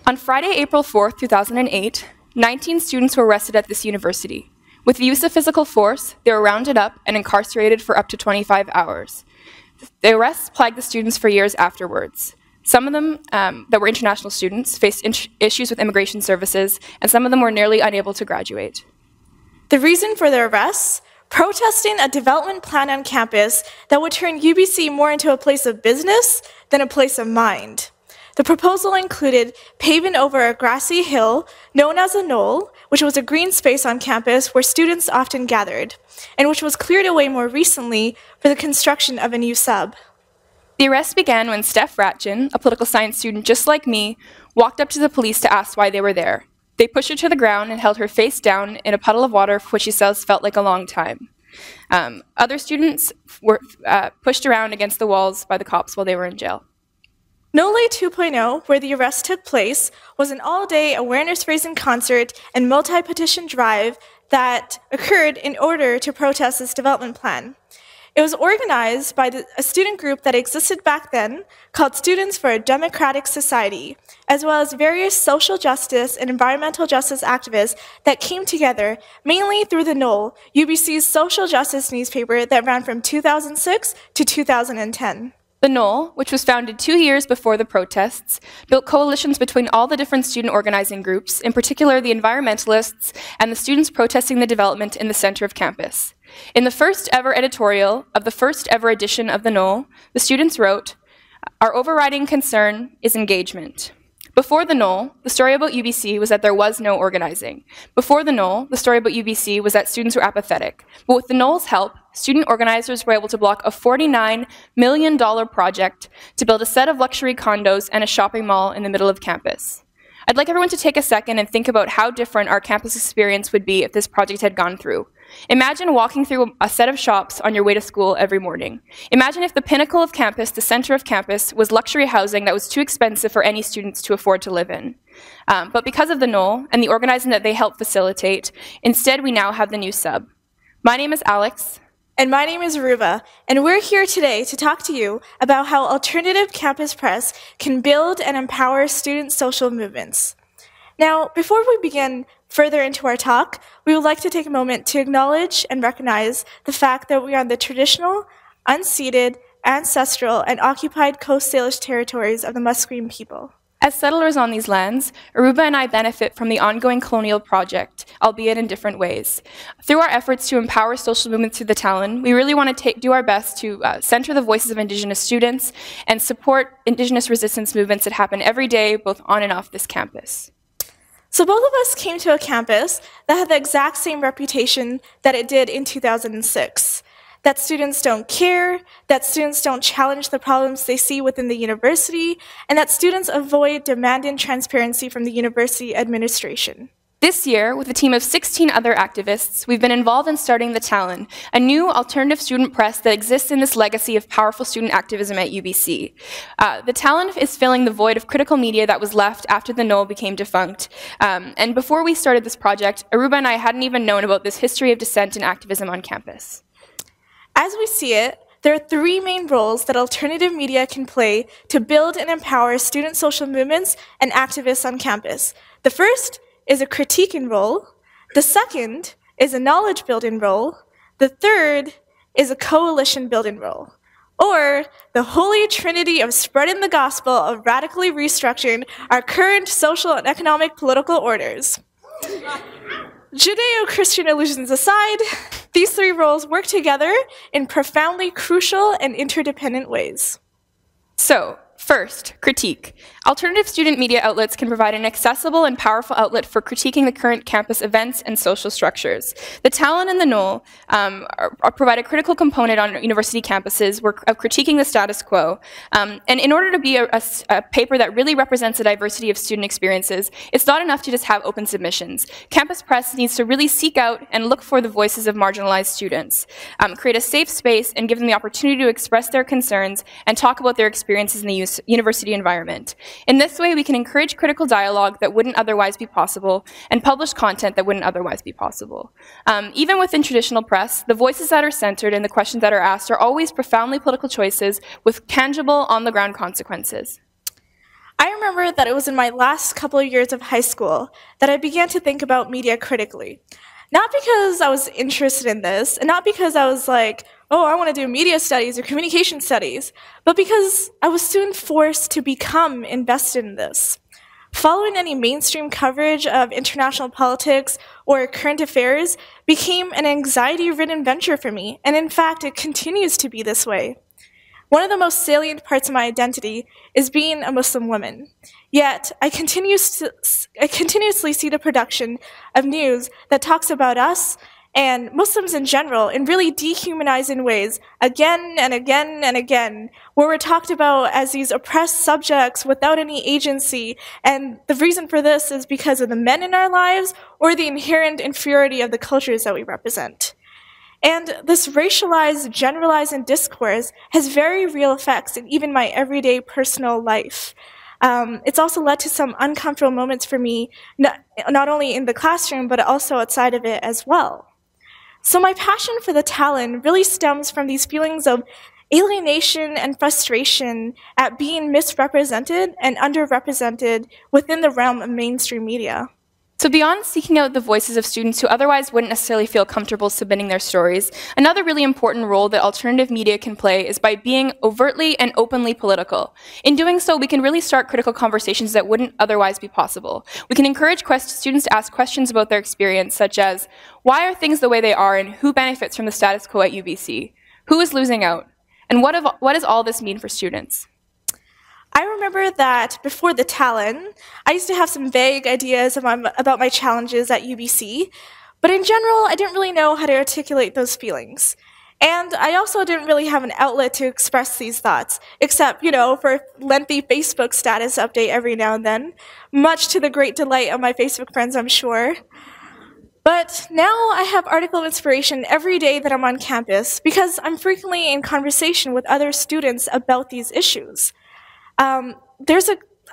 On Friday, April 4th, 2008, 19 students were arrested at this university. With the use of physical force, they were rounded up and incarcerated for up to 25 hours. The arrests plagued the students for years afterwards. Some of them that were international students faced issues with immigration services, and some of them were nearly unable to graduate. The reason for their arrests? Protesting a development plan on campus that would turn UBC more into a place of business than a place of mind. The proposal included paving over a grassy hill known as a knoll, which was a green space on campus where students often gathered, and which was cleared away more recently for the construction of a new sub. The arrest began when Steph Ratchin, a political science student just like me, walked up to the police to ask why they were there. They pushed her to the ground and held her face down in a puddle of water for what she says felt like a long time. Other students were pushed around against the walls by the cops while they were in jail. No Lay 2.0, where the arrest took place, was an all-day awareness-raising concert and multi-petition drive that occurred in order to protest this development plan. It was organized by a student group that existed back then called Students for a Democratic Society, as well as various social justice and environmental justice activists that came together mainly through the Knoll, UBC's social justice newspaper that ran from 2006 to 2010. The Knoll, which was founded 2 years before the protests, built coalitions between all the different student organizing groups, in particular the environmentalists and the students protesting the development in the center of campus. In the first ever editorial of the first ever edition of The Knoll, the students wrote, "Our overriding concern is engagement." Before The Knoll, the story about UBC was that there was no organizing. Before The Knoll, the story about UBC was that students were apathetic. But with The Knoll's help, student organizers were able to block a $49 million project to build a set of luxury condos and a shopping mall in the middle of campus. I'd like everyone to take a second and think about how different our campus experience would be if this project had gone through. Imagine walking through a set of shops on your way to school every morning. Imagine if the pinnacle of campus, the center of campus, was luxury housing that was too expensive for any students to afford to live in. But because of the Knoll and the organizing that they helped facilitate, instead we now have the new sub. My name is Alex. And my name is Urooba, and we're here today to talk to you about how alternative campus press can build and empower student social movements. Now, before we begin further into our talk, we would like to take a moment to acknowledge and recognize the fact that we are on the traditional, unceded, ancestral, and occupied Coast Salish territories of the Musqueam people. As settlers on these lands, Urooba and I benefit from the ongoing colonial project, albeit in different ways. Through our efforts to empower social movements through the Talon, we really want to do our best to center the voices of Indigenous students and support Indigenous resistance movements that happen every day, both on and off this campus. So both of us came to a campus that had the exact same reputation that it did in 2006. That students don't care, that students don't challenge the problems they see within the university, and that students avoid demanding transparency from the university administration. This year, with a team of 16 other activists, we've been involved in starting the Talon, a new alternative student press that exists in this legacy of powerful student activism at UBC. The Talon is filling the void of critical media that was left after the Knoll became defunct. And before we started this project, Urooba and I hadn't even known about this history of dissent and activism on campus. As we see it, there are three main roles that alternative media can play to build and empower student social movements and activists on campus. The first is a critiquing role. The second is a knowledge-building role. The third is a coalition-building role, or the holy trinity of spreading the gospel of radically restructuring our current social and economic political orders. Judeo-Christian illusions aside, these three roles work together in profoundly crucial and interdependent ways. So, first, critique. Alternative student media outlets can provide an accessible and powerful outlet for critiquing the current campus events and social structures. The Talon and the Knoll provide a critical component on university campuses of critiquing the status quo. And in order to be a paper that really represents the diversity of student experiences, it's not enough to just have open submissions. Campus press needs to really seek out and look for the voices of marginalized students, create a safe space and give them the opportunity to express their concerns and talk about their experiences in the university environment. In this way, we can encourage critical dialogue that wouldn't otherwise be possible and publish content that wouldn't otherwise be possible. Even within traditional press, the voices that are centered and the questions that are asked are always profoundly political choices with tangible, on-the-ground consequences. I remember that it was in my last couple of years of high school that I began to think about media critically. Not because I was interested in this, and not because I was like, oh, I want to do media studies or communication studies, but because I was soon forced to become invested in this. Following any mainstream coverage of international politics or current affairs became an anxiety-ridden venture for me, and in fact, it continues to be this way. One of the most salient parts of my identity is being a Muslim woman. Yet, I continuously see the production of news that talks about us and Muslims in general in really dehumanizing ways again and again and again, where we're talked about as these oppressed subjects without any agency, and the reason for this is because of the men in our lives or the inherent inferiority of the cultures that we represent. And this racialized, generalizing discourse has very real effects in even my everyday personal life. It's also led to some uncomfortable moments for me, not only in the classroom, but also outside of it as well. So my passion for the Talon really stems from these feelings of alienation and frustration at being misrepresented and underrepresented within the realm of mainstream media. So beyond seeking out the voices of students who otherwise wouldn't necessarily feel comfortable submitting their stories, another really important role that alternative media can play is by being overtly and openly political. In doing so, we can really start critical conversations that wouldn't otherwise be possible. We can encourage students to ask questions about their experience, such as, why are things the way they are and who benefits from the status quo at UBC? Who is losing out? And what does all this mean for students? I remember that before the Talon, I used to have some vague ideas about my challenges at UBC, but in general, I didn't really know how to articulate those feelings. And I also didn't really have an outlet to express these thoughts, except, for a lengthy Facebook status update every now and then, much to the great delight of my Facebook friends, I'm sure. But now I have article inspiration every day that I'm on campus because I'm frequently in conversation with other students about these issues. I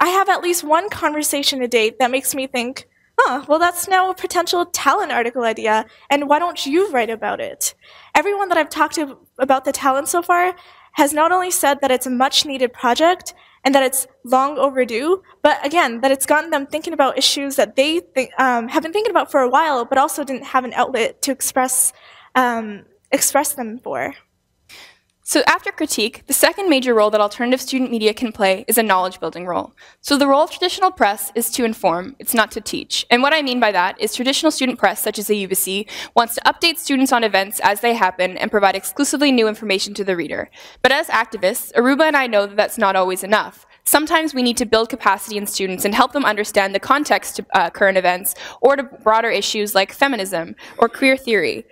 have at least one conversation a day that makes me think, well, that's now a potential Talon article idea, and why don't you write about it? Everyone that I've talked to about the Talon so far has not only said that it's a much-needed project and that it's long overdue, but again, that it's gotten them thinking about issues that they have been thinking about for a while, but also didn't have an outlet to express them for. So after critique, the second major role that alternative student media can play is a knowledge-building role. So the role of traditional press is to inform, it's not to teach. And what I mean by that is traditional student press, such as the UBC, wants to update students on events as they happen and provide exclusively new information to the reader. But as activists, Urooba and I know that that's not always enough. Sometimes we need to build capacity in students and help them understand the context to current events or to broader issues like feminism or queer theory.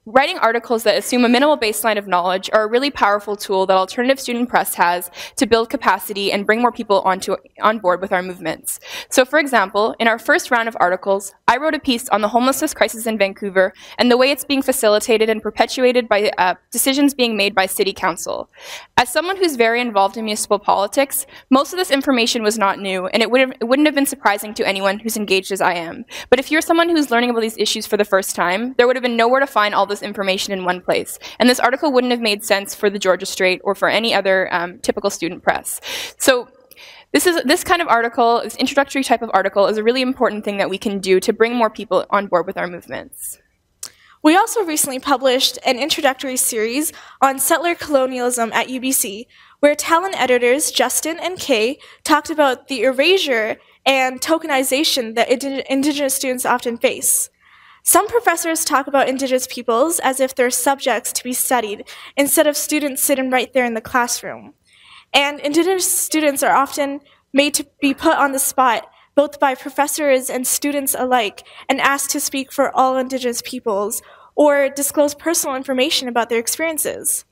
Writing articles that assume a minimal baseline of knowledge are a really powerful tool that alternative student press has to build capacity and bring more people on board with our movements. So for example, in our first round of articles, I wrote a piece on the homelessness crisis in Vancouver and the way it's being facilitated and perpetuated by decisions being made by City Council. As someone who's very involved in municipal politics, most of this information was not new, and it wouldn't have been surprising to anyone who's engaged as I am. But if you're someone who's learning about these issues for the first time, there would have been nowhere to find all this information in one place. And this article wouldn't have made sense for the Georgia Straight or for any other typical student press. So this kind of article, this introductory type of article, is a really important thing that we can do to bring more people on board with our movements. We also recently published an introductory series on settler colonialism at UBC, where Talon editors Justin and Kay talked about the erasure and tokenization that Indigenous students often face. Some professors talk about Indigenous peoples as if they're subjects to be studied, instead of students sitting right there in the classroom. And Indigenous students are often made to be put on the spot, both by professors and students alike, and asked to speak for all Indigenous peoples, or disclose personal information about their experiences.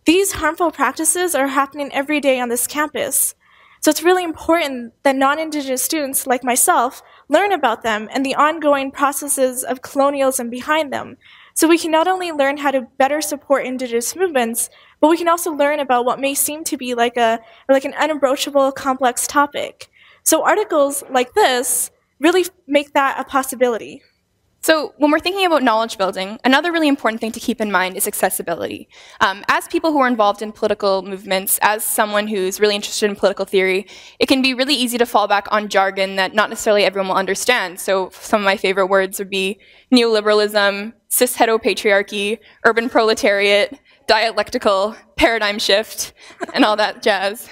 These harmful practices are happening every day on this campus. So it's really important that non-Indigenous students like myself learn about them and the ongoing processes of colonialism behind them, so we can not only learn how to better support Indigenous movements, but we can also learn about what may seem to be like an unapproachable, complex topic. So articles like this really make that a possibility. So when we're thinking about knowledge building, another really important thing to keep in mind is accessibility. As people who are involved in political movements, as someone who's really interested in political theory, it can be really easy to fall back on jargon that not necessarily everyone will understand. So some of my favorite words would be neoliberalism, cis-heteropatriarchy, urban proletariat, dialectical, paradigm shift, and all that jazz.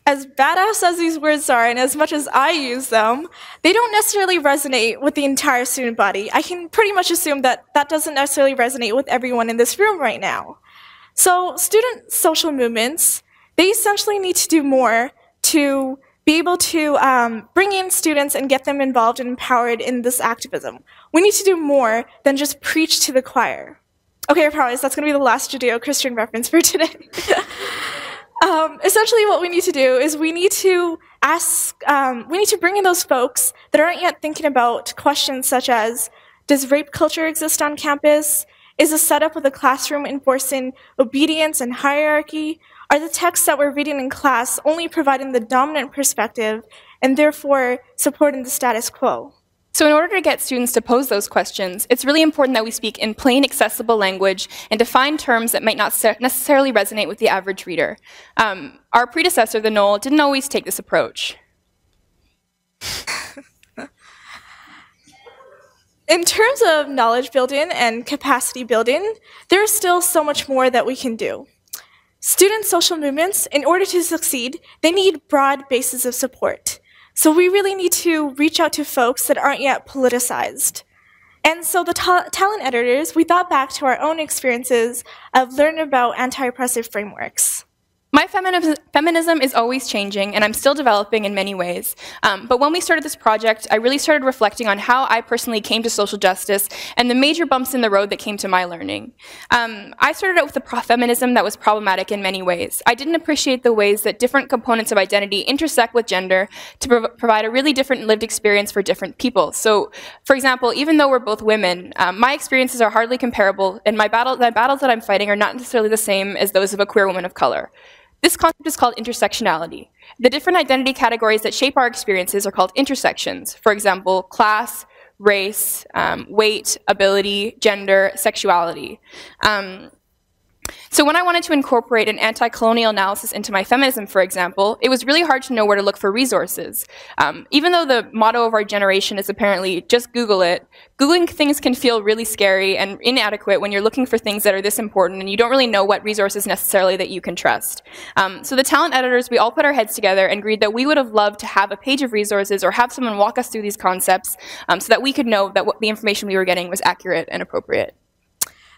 As badass as these words are, and as much as I use them, they don't necessarily resonate with the entire student body. I can pretty much assume that that doesn't necessarily resonate with everyone in this room right now. So student social movements, they essentially need to do more to be able to bring in students and get them involved and empowered in this activism. We need to do more than just preach to the choir. Okay, I promise that's going to be the last Judeo-Christian reference for today. Essentially what we need to do is we need to bring in those folks that aren't yet thinking about questions such as, does rape culture exist on campus? Is the setup of the classroom enforcing obedience and hierarchy? Are the texts that we're reading in class only providing the dominant perspective and therefore supporting the status quo? So in order to get students to pose those questions, it's really important that we speak in plain, accessible language and define terms that might not necessarily resonate with the average reader. Our predecessor, the Knoll, didn't always take this approach. In terms of knowledge building and capacity building, there is still so much more that we can do. Student social movements, in order to succeed, they need broad bases of support. So we really need to reach out to folks that aren't yet politicized. And so the Talon editors, we thought back to our own experiences of learning about anti-oppressive frameworks. My feminism is always changing, and I'm still developing in many ways. But when we started this project, I really started reflecting on how I personally came to social justice and the major bumps in the road that came to my learning. I started out with a feminism that was problematic in many ways. I didn't appreciate the ways that different components of identity intersect with gender to provide a really different lived experience for different people. So, for example, even though we're both women, my experiences are hardly comparable, and the battles that I'm fighting are not necessarily the same as those of a queer woman of color. This concept is called intersectionality. The different identity categories that shape our experiences are called intersections. For example, class, race, weight, ability, gender, sexuality. So when I wanted to incorporate an anti-colonial analysis into my feminism, for example, it was really hard to know where to look for resources. Even though the motto of our generation is apparently just Google it, Googling things can feel really scary and inadequate when you're looking for things that are this important and you don't really know what resources necessarily that you can trust. So the Talon editors, we all put our heads together and agreed that we would have loved to have a page of resources or have someone walk us through these concepts so that we could know that what the information we were getting was accurate and appropriate.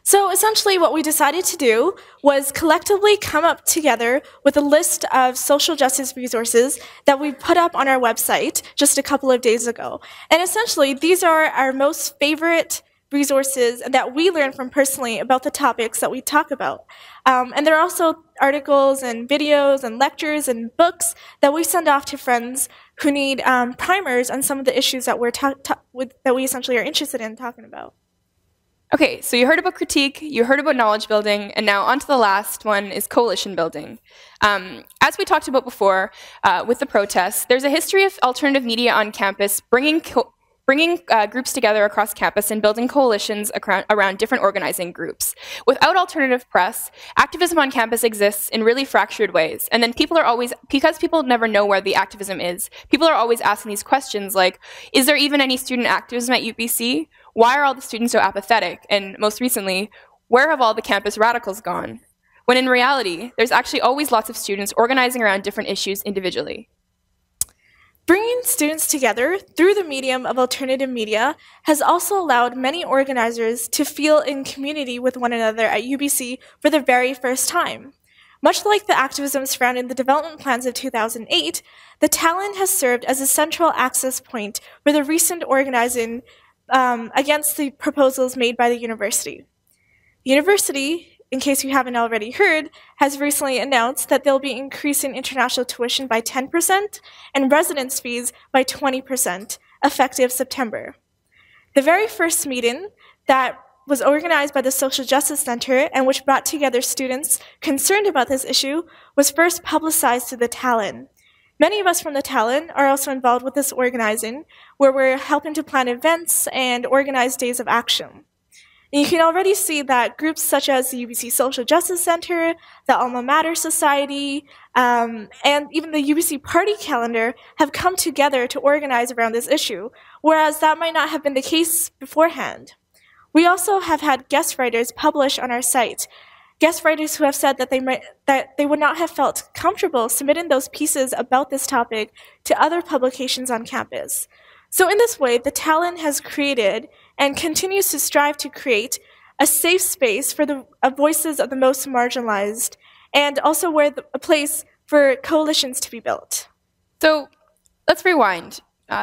So essentially what we decided to do was collectively come up together with a list of social justice resources that we put up on our website just a couple of days ago. And essentially these are our most favorite resources that we learn from personally about the topics that we talk about. And there are also articles and videos and lectures and books that we send off to friends who need primers on some of the issues that we essentially are interested in talking about. Okay, so you heard about critique, you heard about knowledge building, and now on to the last one is coalition building. As we talked about before with the protests, there's a history of alternative media on campus bringing groups together across campus and building coalitions around different organizing groups. Without alternative press, activism on campus exists in really fractured ways. And then because people never know where the activism is, people are always asking these questions like, is there even any student activism at UBC? Why are all the students so apathetic? And most recently, where have all the campus radicals gone? When in reality, there's actually always lots of students organizing around different issues individually. Bringing students together through the medium of alternative media has also allowed many organizers to feel in community with one another at UBC for the very first time. Much like the activism surrounding the development plans of 2008, the Talon has served as a central access point for the recent organizing against the proposals made by the university. The university, in case you haven't already heard, has recently announced that they'll be increasing international tuition by 10% and residence fees by 20%, effective September. The very first meeting that was organized by the Social Justice Center and which brought together students concerned about this issue was first publicized to the Talon. Many of us from the Talon are also involved with this organizing, where we're helping to plan events and organize days of action. And you can already see that groups such as the UBC Social Justice Center, the Alma Mater Society, and even the UBC Party Calendar have come together to organize around this issue, whereas that might not have been the case beforehand. We also have had guest writers publish on our site, guest writers who have said that they would not have felt comfortable submitting those pieces about this topic to other publications on campus. So in this way, the Talon has created and continues to strive to create a safe space for the voices of the most marginalized, and also a place for coalitions to be built. So let's rewind.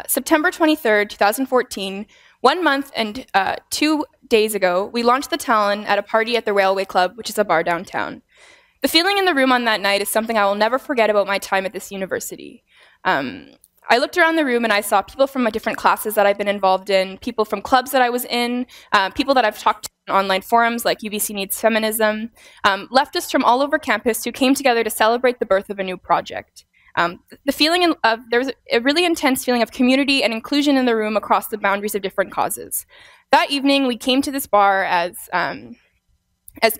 September 23rd, 2014, 1 month and 2 days ago, we launched the Talon at a party at the Railway Club, which is a bar downtown. The feeling in the room on that night is something I will never forget about my time at this university. I looked around the room and I saw people from different classes that I've been involved in, people from clubs that I was in, people that I've talked to in online forums like UBC Needs Feminism, leftists from all over campus who came together to celebrate the birth of a new project. The feeling there was a really intense feeling of community and inclusion in the room across the boundaries of different causes. That evening, we came to this bar as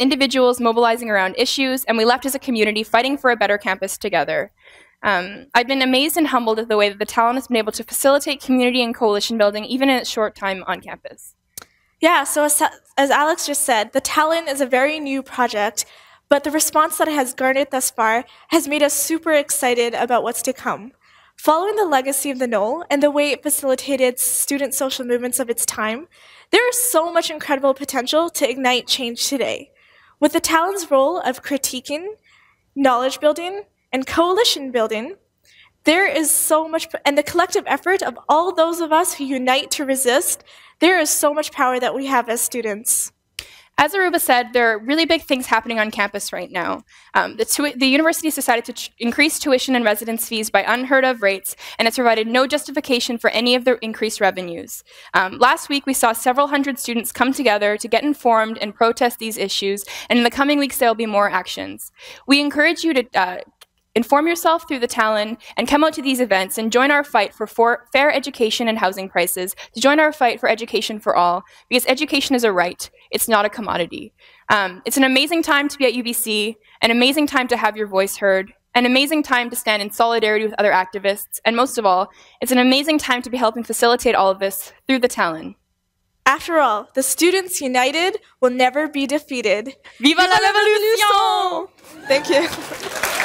individuals mobilizing around issues, and we left as a community fighting for a better campus together. I've been amazed and humbled at the way that the Talon has been able to facilitate community and coalition building even in its short time on campus. Yeah, so as Alex just said, the Talon is a very new project, but the response that it has garnered thus far has made us super excited about what's to come. Following the legacy of the Knoll and the way it facilitated student social movements of its time, there is so much incredible potential to ignite change today. With the Talon's role of critiquing, knowledge building, and coalition building, there is so much, and the collective effort of all those of us who unite to resist, there is so much power that we have as students. As Urooba said, there are really big things happening on campus right now. The university has decided to increase tuition and residence fees by unheard of rates, and it's provided no justification for any of the increased revenues. Last week, we saw several hundred students come together to get informed and protest these issues, and in the coming weeks, there will be more actions. We encourage you to inform yourself through the Talon and come out to these events and join our fight for fair education and housing prices, to join our fight for education for all, because education is a right, it's not a commodity. It's an amazing time to be at UBC, an amazing time to have your voice heard, an amazing time to stand in solidarity with other activists, and most of all, it's an amazing time to be helping facilitate all of this through the Talon. After all, the students united will never be defeated. Viva la revolution! Thank you.